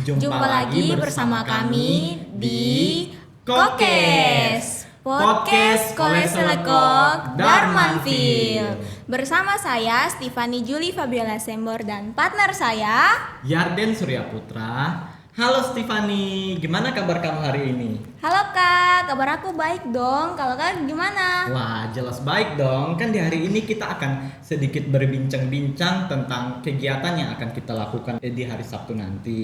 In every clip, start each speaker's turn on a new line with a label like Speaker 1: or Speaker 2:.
Speaker 1: Jumpa lagi bersama kami di Kokes Podcast Kolese Lekok Darmanville. Bersama saya Stefani Juli Fabiola Sembor dan partner saya
Speaker 2: Yarden Surya Putra. Halo Stefani, gimana kabar kamu hari ini?
Speaker 1: Halo Kak, kabar aku baik dong. Kalau Kak gimana?
Speaker 2: Wah, jelas baik dong. Kan di hari ini kita akan sedikit berbincang-bincang tentang kegiatan yang akan kita lakukan di hari Sabtu nanti.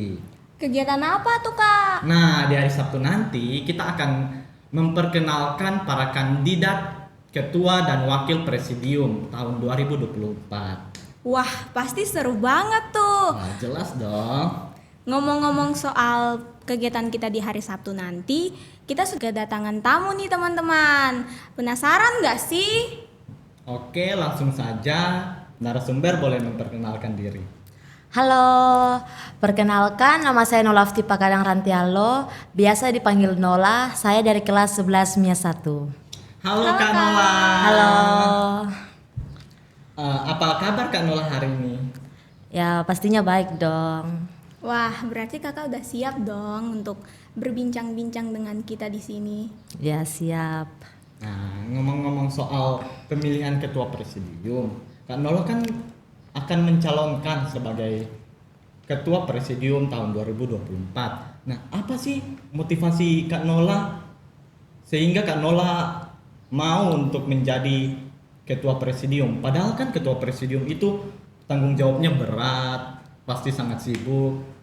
Speaker 1: Kegiatan apa tuh Kak?
Speaker 2: Nah, di hari Sabtu nanti kita akan memperkenalkan para kandidat ketua dan wakil presidium tahun 2024.
Speaker 1: Wah, pasti seru banget tuh.
Speaker 2: Wah, jelas dong.
Speaker 1: Ngomong-ngomong soal kegiatan kita di hari Sabtu nanti, kita sudah kedatangan tamu nih teman-teman. Penasaran gak sih?
Speaker 2: Oke, langsung saja narasumber boleh memperkenalkan diri.
Speaker 3: Halo, perkenalkan nama saya Nolafti Pakadang Rantialo, biasa dipanggil Nola, saya dari kelas 11 MIA 1.
Speaker 2: Halo Kak Nola.
Speaker 3: Halo.
Speaker 2: Apa kabar Kak Nola hari ini?
Speaker 3: Ya pastinya baik dong.
Speaker 1: Wah, berarti kakak udah siap dong untuk berbincang-bincang dengan kita di sini.
Speaker 3: Ya siap.
Speaker 2: Nah, ngomong-ngomong soal pemilihan ketua presidium, Kak Nola kan akan mencalonkan sebagai ketua presidium tahun 2024. Nah, apa sih motivasi Kak Nola sehingga Kak Nola mau untuk menjadi ketua presidium? Padahal kan ketua presidium itu tanggung jawabnya berat, pasti sangat sibuk.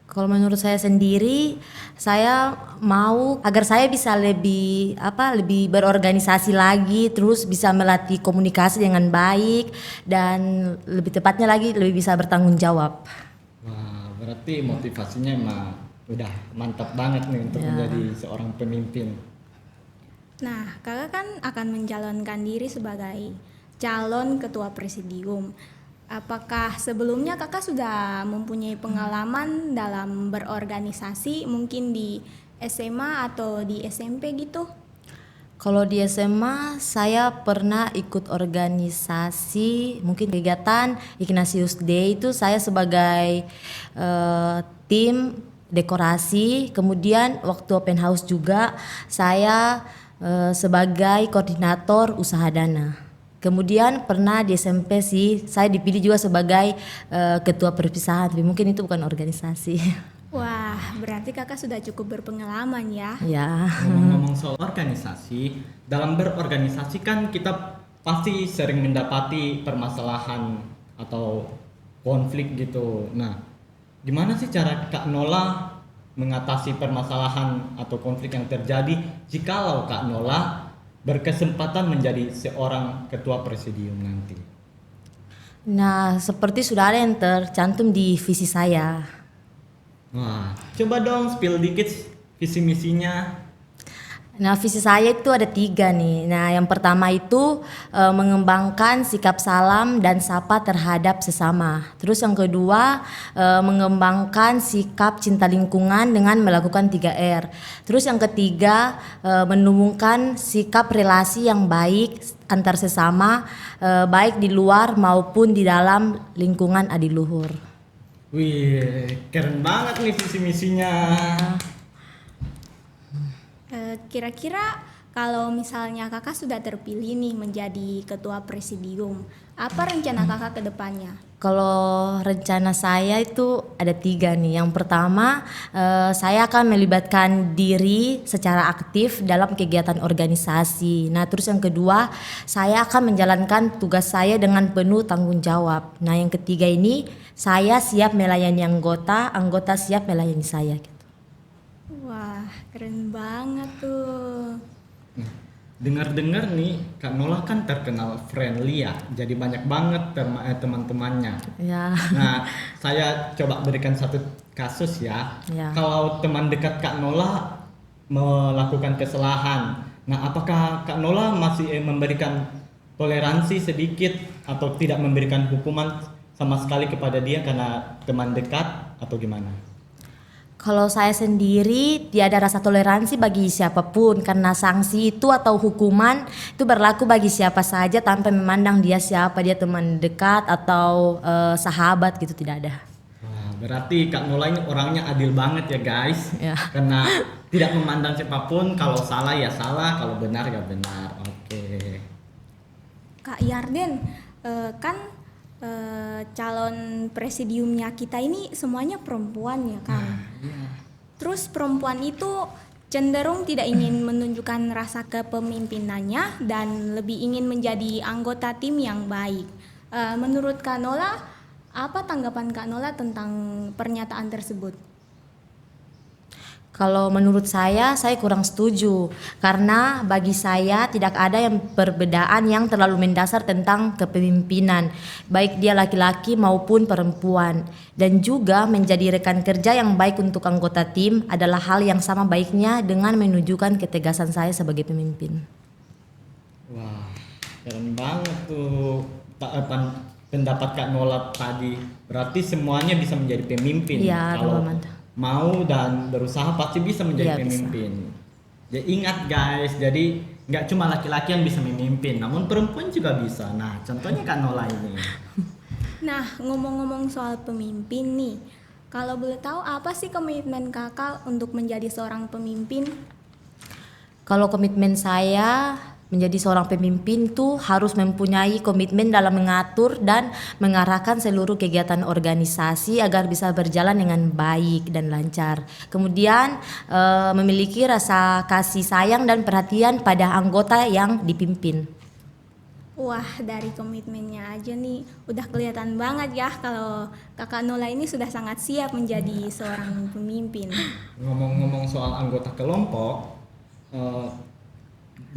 Speaker 3: Kalau menurut saya sendiri, saya mau agar saya bisa lebih berorganisasi lagi, terus bisa melatih komunikasi dengan baik dan lebih tepatnya lagi lebih bisa bertanggung jawab.
Speaker 2: Wah, berarti motivasinya emang udah mantap banget nih untuk menjadi seorang pemimpin.
Speaker 1: Nah, kakak kan akan mencalonkan diri sebagai calon ketua presidium. Apakah sebelumnya kakak sudah mempunyai pengalaman dalam berorganisasi mungkin di SMA atau di SMP gitu?
Speaker 3: Kalau di SMA saya pernah ikut organisasi mungkin kegiatan Ignatius Day, itu saya sebagai tim dekorasi, kemudian waktu open house juga saya sebagai koordinator usaha dana. Kemudian pernah di SMP sih saya dipilih juga sebagai ketua perpisahan, tapi mungkin itu bukan organisasi.
Speaker 1: Wah, berarti kakak sudah cukup berpengalaman ya.
Speaker 3: Ya.
Speaker 2: Ngomong-ngomong soal organisasi, dalam berorganisasi kan kita pasti sering mendapati permasalahan atau konflik gitu. Nah, gimana sih cara Kak Nola mengatasi permasalahan atau konflik yang terjadi jikalau Kak Nola berkesempatan menjadi seorang ketua presidium nanti?
Speaker 3: Nah, seperti sudah ada yang tercantum di visi saya.
Speaker 2: Wah, coba dong spill dikit visi misinya.
Speaker 3: Nah, visi saya itu ada 3 nih. Nah, yang pertama itu mengembangkan sikap salam dan sapa terhadap sesama. Terus yang kedua mengembangkan sikap cinta lingkungan dengan melakukan 3R. Terus yang ketiga menumbuhkan sikap relasi yang baik antar sesama, baik di luar maupun di dalam lingkungan adiluhur.
Speaker 2: Wih, keren banget nih visi misinya.
Speaker 1: Kira-kira kalau misalnya kakak sudah terpilih nih menjadi ketua presidium, apa rencana kakak ke depannya?
Speaker 3: Kalau rencana saya itu ada 3 nih. Yang pertama, saya akan melibatkan diri secara aktif dalam kegiatan organisasi. Nah, terus yang kedua, saya akan menjalankan tugas saya dengan penuh tanggung jawab. Nah, yang ketiga ini, saya siap melayani anggota, anggota siap melayani saya.
Speaker 1: Wah, keren banget tuh.
Speaker 2: Nah, dengar-dengar nih Kak Nola kan terkenal friendly ya, jadi banyak banget teman-temannya.
Speaker 3: Ya.
Speaker 2: Nah, saya coba berikan satu kasus ya.
Speaker 3: Ya.
Speaker 2: Kalau teman dekat Kak Nola melakukan kesalahan, nah apakah Kak Nola masih memberikan toleransi sedikit atau tidak memberikan hukuman sama sekali kepada dia karena teman dekat atau gimana?
Speaker 3: Kalau saya sendiri tidak ada rasa toleransi bagi siapapun, karena sanksi itu atau hukuman itu berlaku bagi siapa saja tanpa memandang dia siapa, dia teman dekat atau sahabat gitu, tidak ada.
Speaker 2: Wah, berarti Kak Nola ini orangnya adil banget ya guys.
Speaker 3: Ya.
Speaker 2: Karena tidak memandang siapapun, kalau salah ya salah, kalau benar ya benar. Oke.
Speaker 1: Kak Yarden, kan calon presidiumnya kita ini semuanya perempuan ya kan?
Speaker 2: Iya.
Speaker 1: Terus perempuan itu cenderung tidak ingin menunjukkan rasa kepemimpinannya dan lebih ingin menjadi anggota tim yang baik. Menurut Kak Nola, apa tanggapan Kak Nola tentang pernyataan tersebut?
Speaker 3: Kalau menurut saya kurang setuju karena bagi saya tidak ada yang perbedaan yang terlalu mendasar tentang kepemimpinan, baik dia laki-laki maupun perempuan. Dan juga menjadi rekan kerja yang baik untuk anggota tim adalah hal yang sama baiknya dengan menunjukkan ketegasan saya sebagai pemimpin.
Speaker 2: Wah, keren banget tuh pendapat Kak Nola tadi. Berarti semuanya bisa menjadi pemimpin.
Speaker 3: Iya,
Speaker 2: kalau
Speaker 3: mantap.
Speaker 2: mau dan berusaha pasti bisa menjadi
Speaker 3: Iya,
Speaker 2: pemimpin. Ya ingat guys, jadi nggak cuma laki-laki yang bisa memimpin, namun perempuan juga bisa. Nah, contohnya Kak Nola ini.
Speaker 1: Nah, ngomong-ngomong soal pemimpin nih, kalau boleh tahu apa sih komitmen kakak untuk menjadi seorang pemimpin?
Speaker 3: Kalau komitmen saya menjadi seorang pemimpin tuh harus mempunyai komitmen dalam mengatur dan mengarahkan seluruh kegiatan organisasi agar bisa berjalan dengan baik dan lancar. Kemudian memiliki rasa kasih sayang dan perhatian pada anggota yang dipimpin.
Speaker 1: Wah, dari komitmennya aja nih udah kelihatan banget ya kalau kakak Nola ini sudah sangat siap menjadi seorang pemimpin.
Speaker 2: Ngomong-ngomong soal anggota kelompok,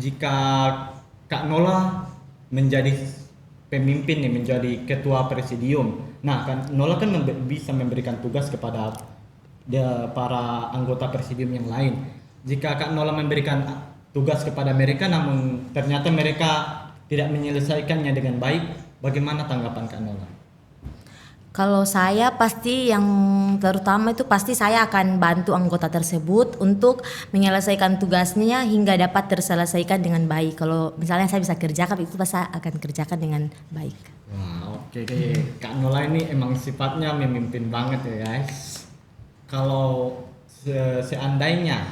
Speaker 2: jika Kak Nola menjadi pemimpin nih, menjadi ketua presidium. Nah, Kak Nola kan bisa memberikan tugas kepada para anggota presidium yang lain. Jika Kak Nola memberikan tugas kepada mereka namun ternyata mereka tidak menyelesaikannya dengan baik, bagaimana tanggapan Kak Nola?
Speaker 3: Kalau saya pasti yang terutama itu pasti saya akan bantu anggota tersebut untuk menyelesaikan tugasnya hingga dapat terselesaikan dengan baik. Kalau misalnya saya bisa kerjakan itu pasti saya akan kerjakan dengan baik.
Speaker 2: Wah, oke. Kak Nola ini emang sifatnya memimpin banget ya guys. Kalau seandainya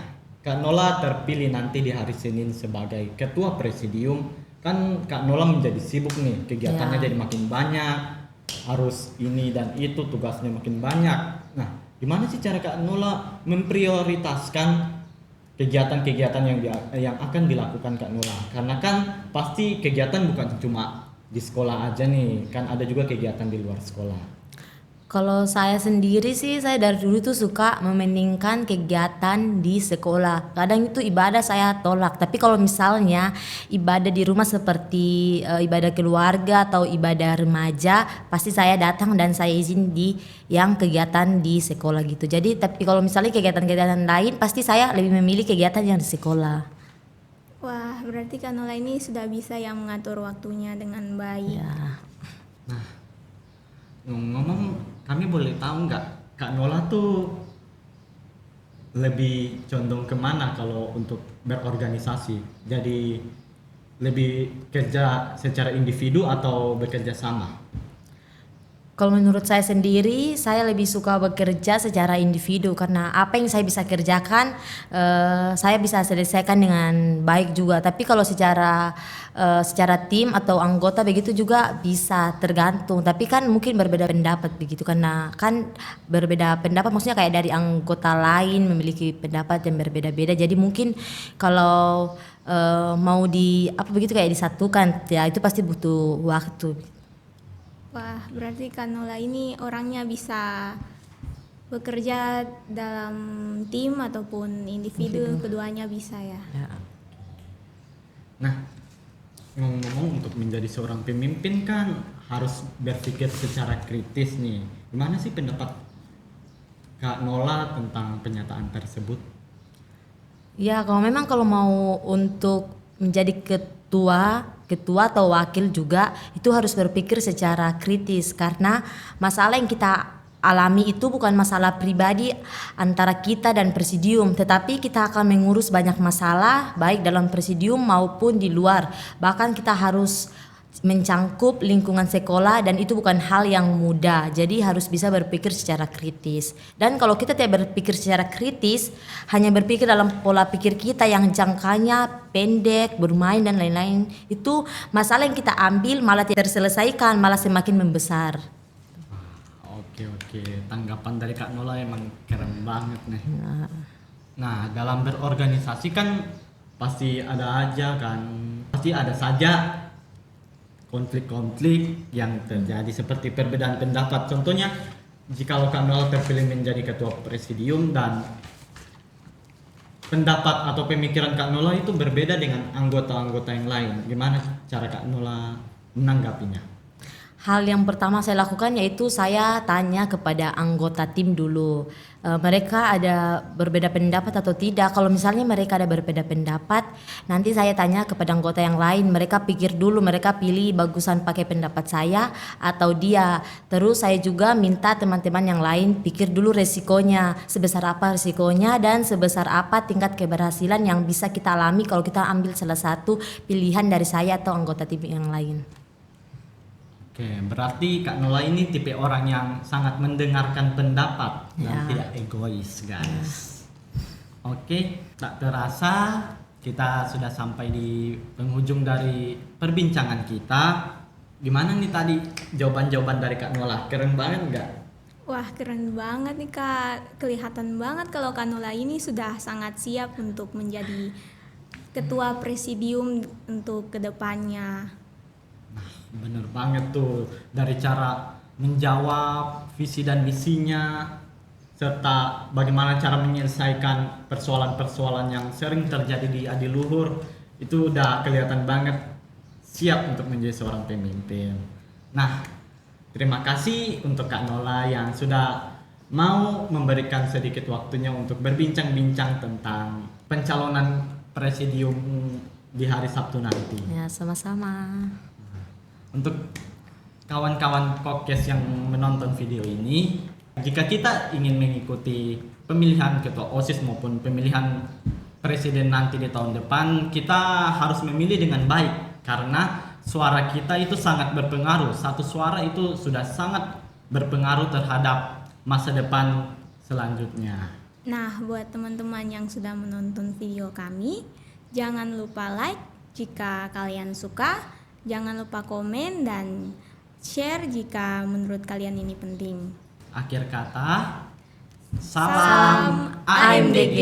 Speaker 2: Kak Nola terpilih nanti di hari Senin sebagai ketua presidium, kan Kak Nola menjadi sibuk nih, kegiatannya jadi makin banyak, harus ini dan itu, tugasnya makin banyak. Nah, gimana sih cara Kak Nola memprioritaskan kegiatan-kegiatan yang akan dilakukan Kak Nola? Karena kan pasti kegiatan bukan cuma di sekolah aja nih, kan ada juga kegiatan di luar sekolah.
Speaker 3: Kalau saya sendiri sih, saya dari dulu tuh suka mementingkan kegiatan di sekolah. Kadang itu ibadah saya tolak. Tapi kalau misalnya ibadah di rumah seperti ibadah keluarga atau ibadah remaja, pasti saya datang dan saya izin di yang kegiatan di sekolah gitu. Jadi tapi kalau misalnya kegiatan-kegiatan lain, pasti saya lebih memilih kegiatan yang di sekolah.
Speaker 1: Wah, berarti Kak Nola ini sudah bisa yang mengatur waktunya dengan baik.
Speaker 3: Ya.
Speaker 2: Nah, ngomong-ngomong, kami boleh tahu nggak Kak Nola tuh lebih condong kemana kalau untuk berorganisasi? Jadi lebih kerja secara individu atau bekerja sama?
Speaker 3: Kalau menurut saya sendiri, saya lebih suka bekerja secara individu karena apa yang saya bisa kerjakan, saya bisa selesaikan dengan baik juga. Tapi kalau secara tim atau anggota begitu juga bisa tergantung. Tapi kan mungkin berbeda pendapat begitu karena kan berbeda pendapat, maksudnya kayak dari anggota lain memiliki pendapat yang berbeda-beda. Jadi mungkin kalau mau apa begitu kayak disatukan, ya itu pasti butuh waktu.
Speaker 1: Wah, berarti Kak Nola ini orangnya bisa bekerja dalam tim ataupun individu, keduanya bisa ya.
Speaker 3: Ya.
Speaker 2: Nah, ngomong-ngomong untuk menjadi seorang pemimpin kan harus berpikir secara kritis nih. Gimana sih pendapat Kak Nola tentang pernyataan tersebut?
Speaker 3: Ya, kalau mau untuk menjadi ketua atau wakil juga itu harus berpikir secara kritis karena masalah yang kita alami itu bukan masalah pribadi antara kita dan presidium, tetapi kita akan mengurus banyak masalah baik dalam presidium maupun di luar. Bahkan kita harus mencangkup lingkungan sekolah dan itu bukan hal yang mudah. Jadi harus bisa berpikir secara kritis. Dan kalau kita tidak berpikir secara kritis, hanya berpikir dalam pola pikir kita yang jangkanya pendek, bermain dan lain-lain, itu masalah yang kita ambil malah tidak terselesaikan, malah semakin membesar.
Speaker 2: Oke, tanggapan dari Kak Nola emang keren banget nih. Nah, dalam berorganisasi kan pasti ada saja konflik-konflik yang terjadi seperti perbedaan pendapat. Contohnya, jika Kak Nola terpilih menjadi ketua presidium dan pendapat atau pemikiran Kak Nola itu berbeda dengan anggota-anggota yang lain, gimana cara Kak Nola menanggapinya?
Speaker 3: Hal yang pertama saya lakukan yaitu saya tanya kepada anggota tim dulu. Mereka ada berbeda pendapat atau tidak. Kalau misalnya mereka ada berbeda pendapat, nanti saya tanya kepada anggota yang lain. Mereka pikir dulu, mereka pilih bagusan pakai pendapat saya atau dia. Terus saya juga minta teman-teman yang lain pikir dulu resikonya. Sebesar apa resikonya dan sebesar apa tingkat keberhasilan yang bisa kita alami kalau kita ambil salah satu pilihan dari saya atau anggota tim yang lain.
Speaker 2: Oke, berarti Kak Nola ini tipe orang yang sangat mendengarkan pendapat dan tidak egois, guys. Oke, tak terasa kita sudah sampai di penghujung dari perbincangan kita. Gimana nih tadi jawaban-jawaban dari Kak Nola? Keren banget nggak?
Speaker 1: Wah, keren banget nih Kak. Kelihatan banget kalau Kak Nola ini sudah sangat siap untuk menjadi ketua presidium untuk kedepannya.
Speaker 2: Bener banget tuh, dari cara menjawab visi dan misinya serta bagaimana cara menyelesaikan persoalan-persoalan yang sering terjadi di adiluhur, itu udah kelihatan banget siap untuk menjadi seorang pemimpin. Nah, terima kasih untuk Kak Nola yang sudah mau memberikan sedikit waktunya untuk berbincang-bincang tentang pencalonan presidium di hari Sabtu nanti.
Speaker 3: Ya, sama-sama.
Speaker 2: Untuk kawan-kawan podcast yang menonton video ini, jika kita ingin mengikuti pemilihan ketua OSIS maupun pemilihan presiden nanti di tahun depan, kita harus memilih dengan baik karena suara kita itu sangat berpengaruh. Satu suara itu sudah sangat berpengaruh terhadap masa depan selanjutnya.
Speaker 1: Nah, buat teman-teman yang sudah menonton video kami, jangan lupa like jika kalian suka. Jangan lupa komen dan share jika menurut kalian ini penting.
Speaker 2: Akhir kata, salam
Speaker 1: AMDG.
Speaker 2: AMDG.